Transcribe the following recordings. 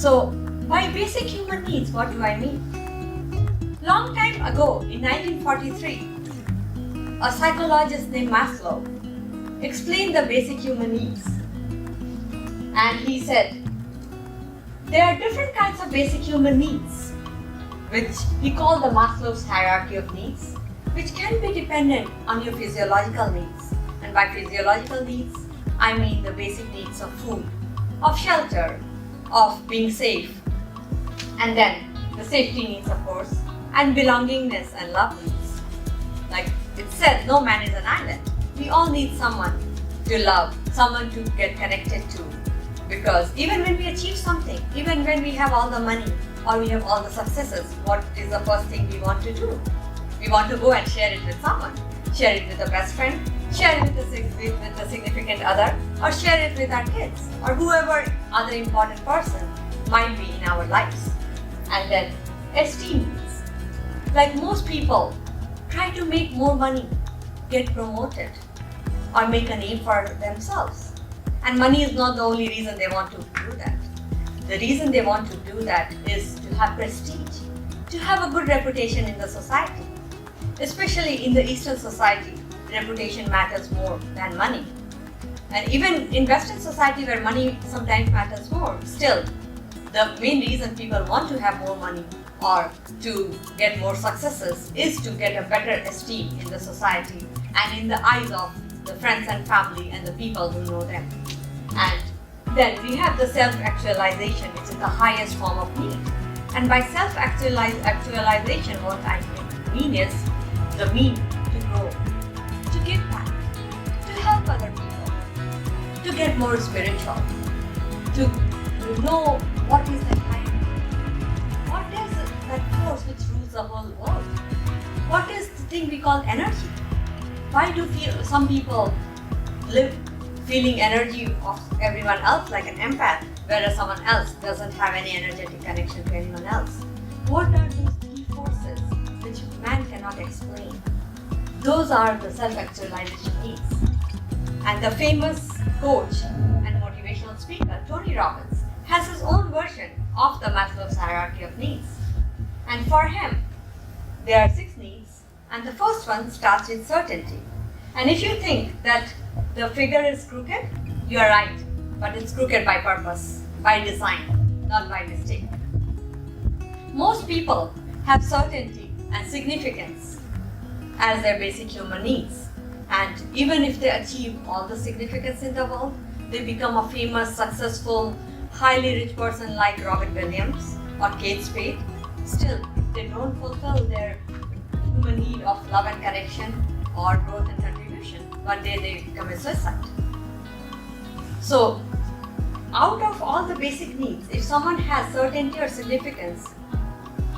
So, by basic human needs, what do I mean? Long time ago, in 1943, a psychologist named Maslow explained the basic human needs. And he said, there are different kinds of basic human needs, which he called the Maslow's hierarchy of needs, which can be dependent on your physiological needs. And by physiological needs, I mean the basic needs of food, of shelter, of being safe, and then the safety needs, of course, and belongingness and love needs. Like it said, no man is an island. We all need someone to love, someone to get connected to. Because even when we achieve something, even when we have all the money or we have all the successes, what is the first thing we want to do? We want to go and share it with someone. Share it with a best friend, share it with a significant other, or share it with our kids, or whoever other important person might be in our lives. And then esteem needs. Like most people try to make more money, get promoted, or make a name for themselves. And money is not the only reason they want to do that. The reason they want to do that is to have prestige, to have a good reputation in the society. Especially in the Eastern society, reputation matters more than money. And even in Western society where money sometimes matters more, still, the main reason people want to have more money or to get more successes is to get a better esteem in the society and in the eyes of the friends and family and the people who know them. And then we have the self-actualization, which is the highest form of need. And by self-actualization, what I mean is the mean to grow, to give back, to help other people, to get more spiritual, to know what is that higher meaning, what is that force which rules the whole world, what is the thing we call energy. Why do some people live feeling energy of everyone else like an empath, whereas someone else doesn't have any energetic connection to anyone else? What are those key forces which man cannot explain? Those are the self-actualization needs. And the famous coach and motivational speaker, Tony Robbins, has his own version of the Maslow's hierarchy of needs. And for him, there are 6 needs, and the first one starts with certainty. And if you think that the figure is crooked, you are right, but it's crooked by purpose, by design, not by mistake. Most people have certainty and significance as their basic human needs. And even if they achieve all the significance in the world, they become a famous, successful, highly rich person like Robin Williams or Kate Spade, still, if they don't fulfill their human need of love and connection or growth and contribution, one day they become a suicide. So, out of all the basic needs, if someone has certainty or significance,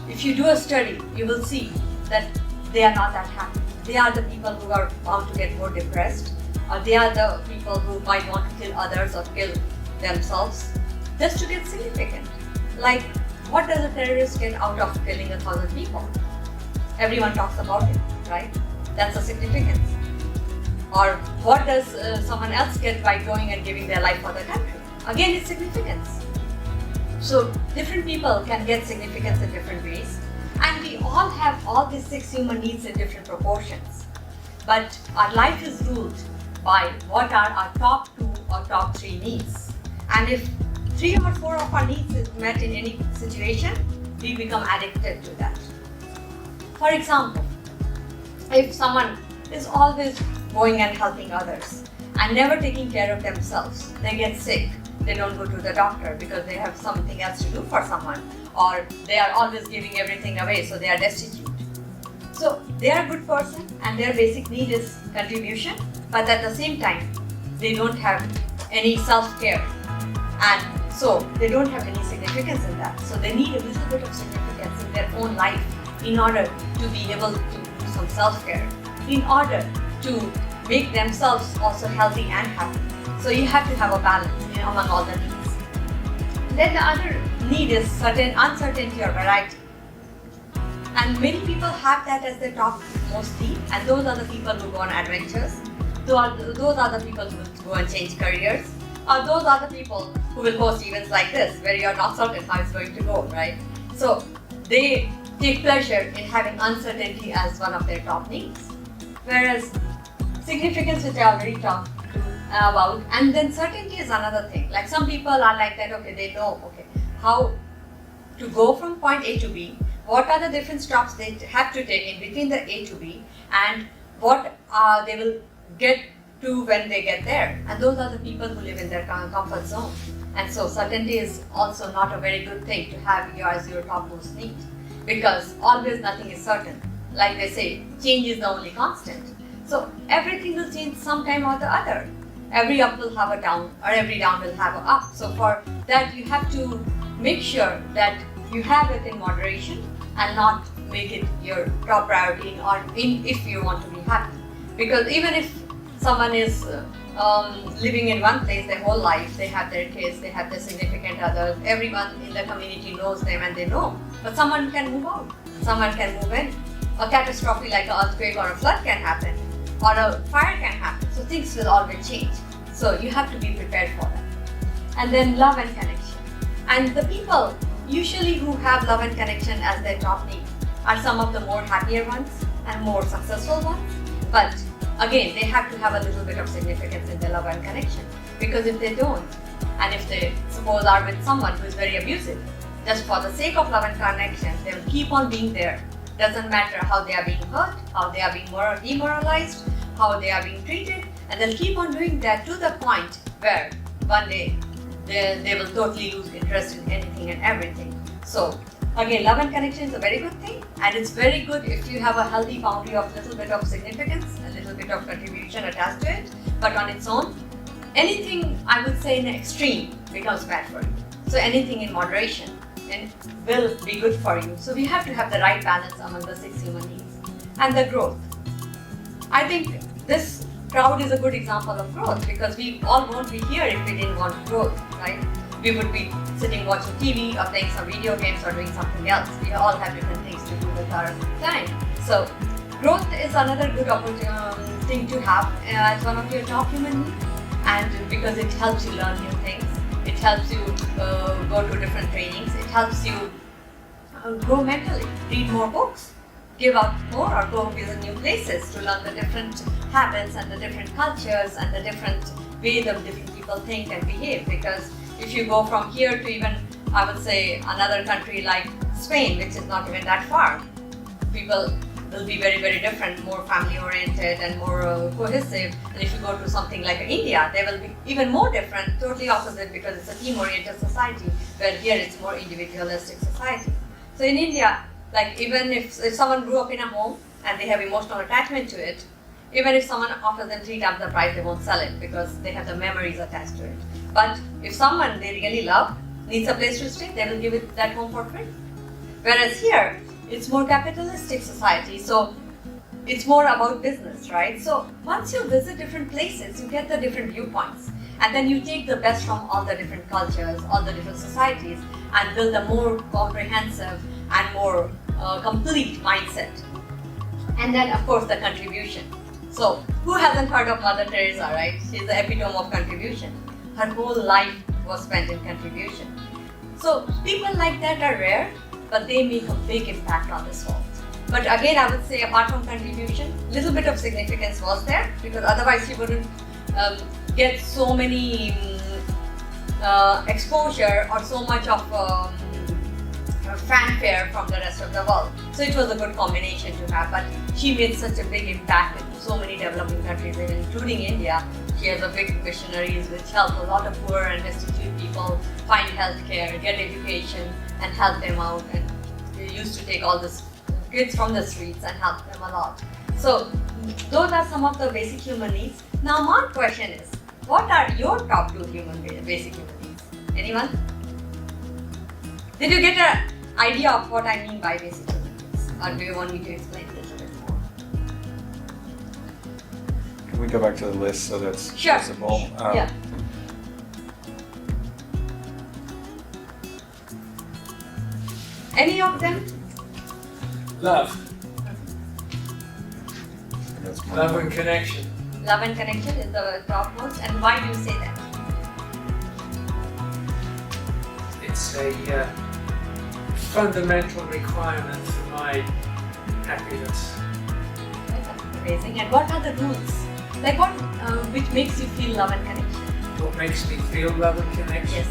if you do a study, you will see that they are not that happy. They are the people who are bound to get more depressed, or they are the people who might want to kill others or kill themselves just to get significant. Like, what does a terrorist get out of killing 1,000 people? Everyone talks about it, right? That's a significance. Or what does someone else get by going and giving their life for the country? Again, it's significance. So different people can get significance in different ways, and we all have all these 6 human needs in different proportions. But our life is ruled by what are our top 2 or top 3 needs. And if 3 or 4 of our needs is met in any situation, we become addicted to that. For example, if someone is always going and helping others and never taking care of themselves, they get sick, they don't go to the doctor because they have something else to do for someone, or they are always giving everything away, so they are destitute. So they are a good person and their basic need is contribution, but at the same time, they don't have any self-care, and so they don't have any significance in that. So they need a little bit of significance in their own life in order to be able to do some self-care, in order to make themselves also healthy and happy. So you have to have a balance among all the needs. Then the other need is certain uncertainty or variety. And many people have that as their top most need, and those are the people who go on adventures. Those are the people who go and change careers, or those are the people who will host events like this, where you're not certain how it's going to go, right? So they take pleasure in having uncertainty as one of their top needs. Whereas significance, which I already talked about, and then certainty is another thing. Like some people are like that, okay, they know, okay, how to go from point A to B, what are the different stops they have to take in between the A to B, and what they will get to when they get there. And those are the people who live in their comfort zone. And so certainty is also not a very good thing to have as your topmost need, because always nothing is certain. Like they say, change is the only constant. So everything will change sometime or the other. Every up will have a down, or every down will have an up. So for that, you have to make sure that you have it in moderation and not make it your top priority if you want to be happy. Because even if someone is living in one place their whole life, they have their kids, they have their significant others, everyone in the community knows them and they know. But someone can move out, someone can move in. A catastrophe like an earthquake or a flood can happen, or a fire can happen. So things will always change. So you have to be prepared for that. And then love and connection. And the people usually who have love and connection as their top need are some of the more happier ones and more successful ones. But again, they have to have a little bit of significance in their love and connection. Because if they don't, and if they suppose are with someone who is very abusive, just for the sake of love and connection, they will keep on being there. Doesn't matter how they are being hurt, how they are being demoralized, how they are being treated, and they'll keep on doing that to the point where one day they will totally lose interest in anything and everything. So again, love and connection is a very good thing, and it's very good if you have a healthy boundary of a little bit of significance, a little bit of contribution attached to it. But on its own, anything I would say in extreme becomes bad for you. So anything in moderation and will be good for you. So we have to have the right balance among the 6 human needs. And the growth. I think this crowd is a good example of growth, because we all won't be here if we didn't want growth, right? We would be sitting watching TV or playing some video games or doing something else. We all have different things to do with our time. So growth is another good thing to have as one of your top human needs, and because it helps you learn new things. It helps you go to different trainings. It helps you grow mentally, read more books, give out more, or go visit new places to learn the different habits and the different cultures and the different way that different people think and behave. Because if you go from here to even, I would say, another country like Spain, which is not even that far, people will be very, very different, more family-oriented and more cohesive. And if you go to something like India, they will be even more different, totally opposite, because it's a team-oriented society, where here it's more individualistic society. So in India, like even if someone grew up in a home and they have emotional attachment to it, even if someone offers them 3 times the price, they won't sell it because they have the memories attached to it. But if someone they really love needs a place to stay, they will give it that home for free. Whereas here, it's more capitalistic society, so it's more about business, right? So once you visit different places, you get the different viewpoints, and then you take the best from all the different cultures, all the different societies, and build a more comprehensive and more complete mindset. And then, of course, the contribution. So who hasn't heard of Mother Teresa, right? She's the epitome of contribution. Her whole life was spent in contribution. So people like that are rare, but they make a big impact on this world. But again, I would say apart from contribution, little bit of significance was there, because otherwise you wouldn't get so many exposure or so much of fanfare from the rest of the world. So it was a good combination to have, but she made such a big impact in so many developing countries, including India. She has a big missionaries which help a lot of poor and destitute people find healthcare, get education, and help them out. And they used to take all the kids from the streets and help them a lot. So those are some of the basic human needs. Now my question is, what are your top 2 basic human needs? Anyone? Did you get an idea of what I mean by basic human needs? Or do you want me to explain a little bit more? Can we go back to the list so that's sure. visible? Yeah. Any of them? Love. That's my Love one. and connection. Love and connection is the topmost. And why do you say that? it's a fundamental requirement for my happiness. That's amazing. And what are the rules? Like what, which makes you feel love and connection? What makes me feel love and connection?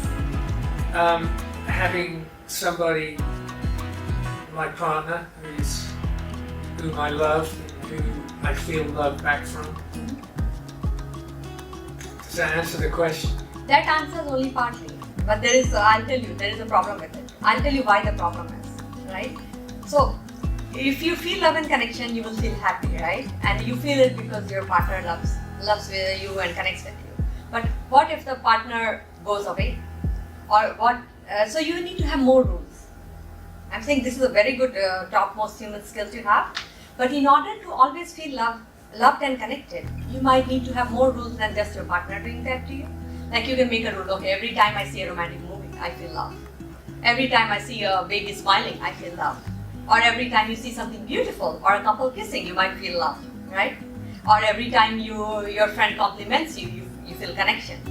Yes. Having somebody, my partner, whom I love, and who I feel love back from. Does that answer the question? That answers only partly. But there is, I'll tell you, there is a problem with it. I'll tell you why the problem is, right? So, if you feel love and connection, you will feel happy, right? And you feel it because your partner loves with you and connects with you. But what if the partner goes away? Or what? So you need to have more rules. I'm saying this is a very good topmost human skill to have. But in order to always feel loved and connected, you might need to have more rules than just your partner doing that to you. Like you can make a rule, okay, every time I see a romantic movie, I feel love. Every time I see a baby smiling, I feel love. Or every time you see something beautiful or a couple kissing, you might feel love, right? Or every time your friend compliments you, you feel connection.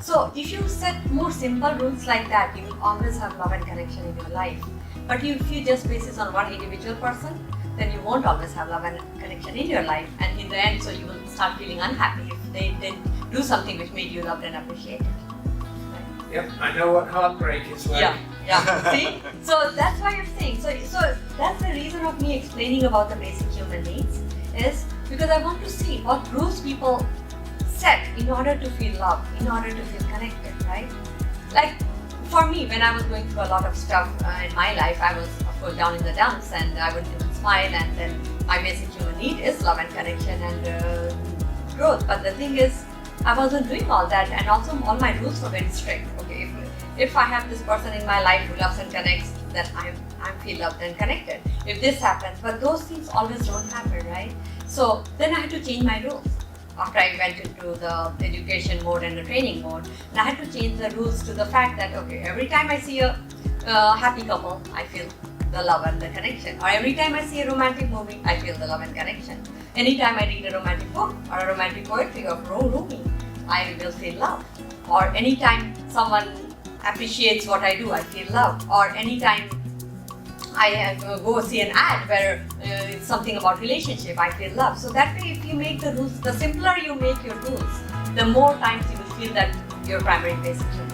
So if you set more simple rules like that, you will always have love and connection in your life. But if you just base it on one individual person, then you won't always have love and connection in your life. And in the end, so you will start feeling unhappy if they didn't do something which made you loved and appreciated. Right? Yep, I know what heartbreak is like. Yeah. See? So that's why I'm saying. So that's the reason of me explaining about the basic human needs is because I want to see what rules people set in order to feel loved, in order to feel connected, right? Like for me, when I was going through a lot of stuff in my life, I was of course down in the dumps and I wouldn't even smile, and then my basic human need is love and connection and growth. But the thing is, I wasn't doing all that, and also all my rules were very strict. Okay, if I have this person in my life who loves and connects, then I feel loved and connected. If this happens, but those things always don't happen, right? So then I had to change my rules. After I went into the education mode and the training mode, and I had to change the rules to the fact that okay, every time I see a happy couple, I feel the love and the connection. Or every time I see a romantic movie, I feel the love and connection. Anytime I read a romantic book or a romantic poetry of Rumi, I will feel love. Or anytime someone appreciates what I do, I feel love. Or anytime I go see an ad where it's something about relationship, I feel love. So that way, if you make the rules, the simpler you make your rules, the more times you will feel that your primary basic human